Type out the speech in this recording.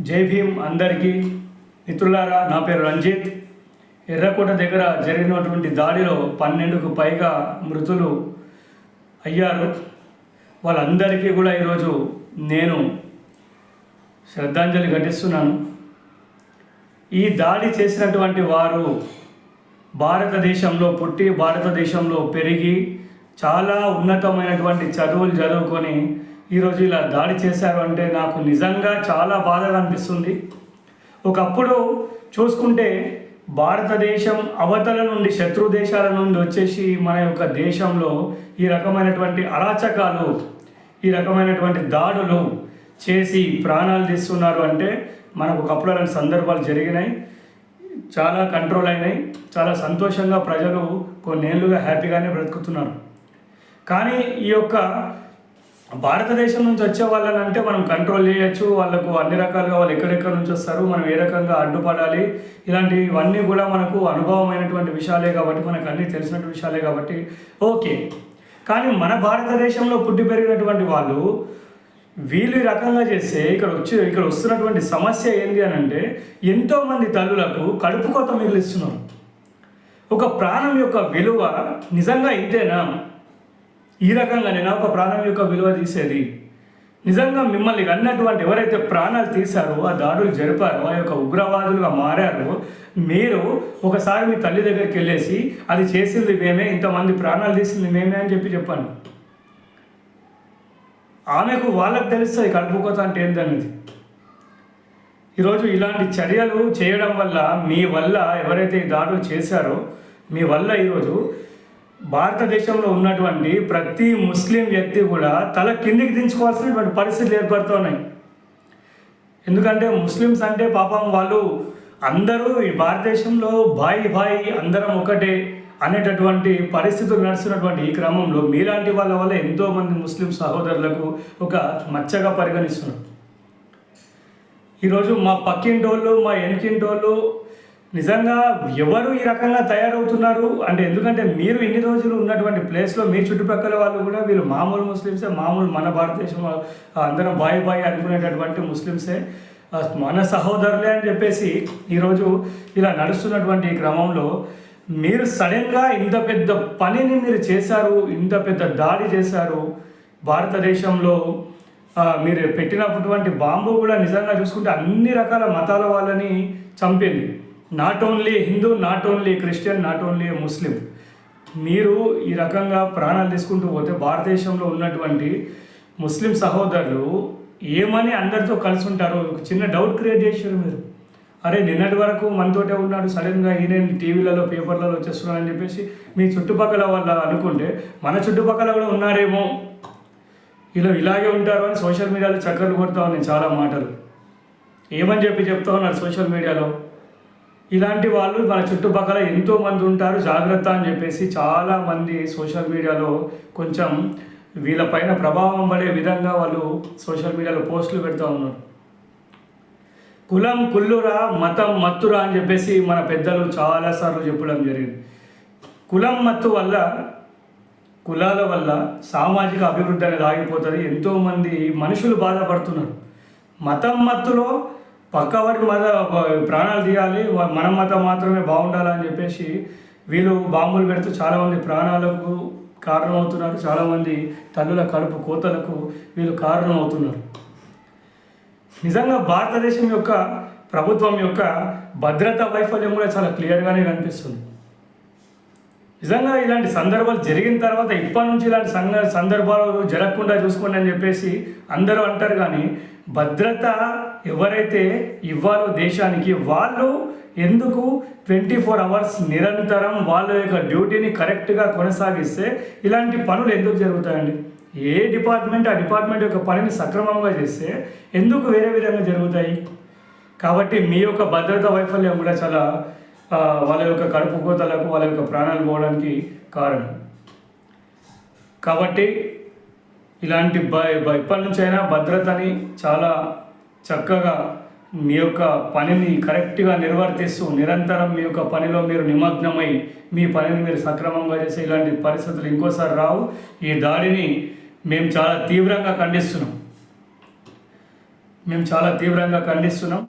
జై భీమ్ అందరికీ మిత్రులారా, నా పేరు రంజిత్. ఎర్రకోట దగ్గర జరిగినటువంటి దాడిలో 12కు పైగా మృతులు అయ్యారు. వాళ్ళందరికీ కూడా ఈరోజు నేను శ్రద్ధాంజలి ఘటిస్తున్నాను. ఈ దాడి చేసినటువంటి వారు భారతదేశంలో పుట్టి భారతదేశంలో పెరిగి చాలా ఉన్నతమైనటువంటి చదువులు చదువుకొని ఈరోజు ఇలా దాడి చేశారు అంటే నాకు నిజంగా చాలా బాధగా అనిపిస్తుంది. ఒకప్పుడు చూసుకుంటే భారతదేశం అవతల నుండి శత్రు దేశాల నుండి వచ్చేసి మన యొక్క దేశంలో ఈ రకమైనటువంటి అరాచకాలు, ఈ రకమైనటువంటి దాడులు చేసి ప్రాణాలు తీస్తున్నారు అంటే మనకు ఒకప్పుడు అలాంటి సందర్భాలు జరిగినాయి, చాలా కంట్రోల్ అయినాయి, చాలా సంతోషంగా ప్రజలు కొన్నేళ్ళుగా హ్యాపీగానే బ్రతుకుతున్నారు. కానీ ఈ యొక్క భారతదేశం నుంచి వచ్చే వాళ్ళని అంటే మనం కంట్రోల్ చేయొచ్చు, వాళ్ళకు అన్ని రకాలుగా వాళ్ళు ఎక్కడెక్కడ నుంచి వస్తారు, మనం ఏ రకంగా అడ్డుపడాలి, ఇలాంటివన్నీ కూడా మనకు అనుభవమైనటువంటి విషయాలే కాబట్టి, మనకు అన్నీ తెలిసినటువంటి విషయాలే కాబట్టి ఓకే. కానీ మన భారతదేశంలో పుట్టి పెరిగినటువంటి వాళ్ళు వీళ్ళు ఈ రకంగా చేస్తే ఇక్కడ వస్తున్నటువంటి సమస్య ఏంటి అని అంటే ఎంతోమంది తల్లులకు కడుపు కోత మిగిలిస్తున్నారు. ఒక ప్రాణం యొక్క విలువ నిజంగా ఇంతేనా? ఈ రకంగానేనా ఒక ప్రాణం యొక్క విలువ తీసేది? నిజంగా మిమ్మల్ని అన్నటువంటి ఎవరైతే ప్రాణాలు తీశారో, ఆ దాడులు జరిపారో, ఆ యొక్క ఉగ్రవాదులుగా మారారో, మీరు ఒకసారి మీ తల్లి దగ్గరికి వెళ్ళేసి అది చేసింది మేమే, ఇంతమంది ప్రాణాలు తీసింది మేమే అని చెప్పండి. ఆమెకు వాళ్ళకు తెలుస్తుంది కడుపు కోత అంటే ఏంటనేది. ఈరోజు ఇలాంటి చర్యలు చేయడం వల్ల, మీ వల్ల ఎవరైతే ఈ దాడులు చేశారో మీ వల్ల ఈరోజు భారతదేశంలో ఉన్నటువంటి ప్రతి ముస్లిం వ్యక్తి కూడా తల కిందికి దించుకోవాల్సినటువంటి పరిస్థితులు ఏర్పడుతున్నాయి. ఎందుకంటే ముస్లిమ్స్ అంటే పాపం వాళ్ళు అందరూ ఈ భారతదేశంలో భాయి అందరం ఒకటే అనేటటువంటి పరిస్థితులు నడుస్తున్నటువంటి ఈ క్రమంలో మీలాంటి వాళ్ళ వల్ల ఎంతోమంది ముస్లిం సహోదరులకు ఒక మచ్చగా పరిగణిస్తున్నారు. ఈరోజు మా పక్కింటోళ్ళు, మా ఎనికింటోళ్ళు నిజంగా ఎవరు ఈ రకంగా తయారవుతున్నారు అంటే, ఎందుకంటే మీరు ఇన్ని రోజులు ఉన్నటువంటి ప్లేస్లో మీ చుట్టుపక్కల వాళ్ళు కూడా వీళ్ళు మామూలు ముస్లిమ్సే, మామూలు మన భారతదేశం అందరం బాయ్ అనుకునేటటువంటి ముస్లిమ్సే, మన సహోదరులే అని చెప్పేసి ఈరోజు ఇలా నడుస్తున్నటువంటి ఈ క్రమంలో మీరు సడన్గా ఇంత పెద్ద పనిని మీరు చేశారు, ఇంత పెద్ద దాడి చేశారు. భారతదేశంలో మీరు పెట్టినటువంటి బాంబు కూడా నిజంగా చూసుకుంటే అన్ని రకాల మతాల వాళ్ళని చంపింది. Not only Hindu, not only Christian, not only Muslim. మీరు ఈ రకంగా ప్రాణాలు తీసుకుంటూ పోతే భారతదేశంలో ఉన్నటువంటి ముస్లిం సహోదరులు ఏమని అందరితో కలిసి ఉంటారో ఒక చిన్న డౌట్ క్రియేట్ చేశారు మీరు. అరే నిన్నటి వరకు మనతోటే ఉన్నాడు, సడన్గా ఈయన టీవీలలో పేపర్లలో వచ్చేస్తున్నాడని చెప్పేసి మీ చుట్టుపక్కల వాళ్ళు అనుకుంటే మన చుట్టుపక్కల కూడా ఉన్నారేమో, ఇలాగే ఉంటారు అని సోషల్ మీడియాలో చక్కర్లు కొడతా ఉన్నాయి చాలా మాటలు. ఏమని చెప్తా ఉన్నారు సోషల్ మీడియాలో? ఇలాంటి వాళ్ళు మన చుట్టుపక్కల ఎంతోమంది ఉంటారు, జాగ్రత్త అని చెప్పేసి చాలామంది సోషల్ మీడియాలో కొంచెం వీళ్ళపైన ప్రభావం పడే విధంగా వాళ్ళు సోషల్ మీడియాలో పోస్టులు పెడతా ఉన్నారు. కులం కుల్లురా, మతం మత్తురా అని చెప్పేసి మన పెద్దలు చాలాసార్లు చెప్పడం జరిగింది. కులం మత్తు వల్ల, కులాల వల్ల సామాజిక అభివృద్ధి అనేది ఆగిపోతుంది. ఎంతోమంది మనుషులు బాధపడుతున్నారు. మతం మత్తులో పక్కవాడి ప్రాణాలు తీయాలి, మన మతం మాత్రమే బాగుండాలని చెప్పేసి వీళ్ళు బాంబులు పెడుతూ చాలామంది ప్రాణాలకు కారణమవుతున్నారు. చాలామంది తల్లుల కడుపు కోతలకు వీళ్ళు కారణమవుతున్నారు. నిజంగా భారతదేశం యొక్క ప్రభుత్వం యొక్క భద్రతా వైఫల్యం కూడా చాలా క్లియర్గానే కనిపిస్తుంది. నిజంగా ఇలాంటి సందర్భాలు జరిగిన తర్వాత ఇప్పటి నుంచి ఇలాంటి సందర్భాలు జరగకుండా చూసుకోండి అని చెప్పేసి అందరూ అంటారు. కానీ భద్రత ఎవరైతే ఇవ్వాలో దేశానికి, వాళ్ళు ఎందుకు 24 hours నిరంతరం వాళ్ళ యొక్క డ్యూటీని కరెక్ట్గా కొనసాగిస్తే ఇలాంటి పనులు ఎందుకు జరుగుతాయండి? ఏ డిపార్ట్మెంట్ ఆ డిపార్ట్మెంట్ యొక్క పనిని సక్రమంగా చేస్తే ఎందుకు వేరే విధంగా జరుగుతాయి? కాబట్టి మీ యొక్క భద్రతా వైఫల్యం కూడా చాలా వాళ్ళ యొక్క కడుపు కోతలకు, వాళ్ళ యొక్క ప్రాణాలు పోవడానికి కారణం. కాబట్టి ఇలాంటి ఇప్పటి నుంచైనా భద్రతని చాలా చక్కగా మీ యొక్క పనిని కరెక్ట్గా నిర్వర్తిస్తూ నిరంతరం మీ యొక్క పనిలో మీరు నిమగ్నమై మీ పనిని మీరు సక్రమంగా చేసే ఇలాంటి పరిస్థితులు ఇంకోసారి రావు. ఈ దాడిని మేము చాలా తీవ్రంగా ఖండిస్తున్నాం. మేము చాలా తీవ్రంగా ఖండిస్తున్నాం.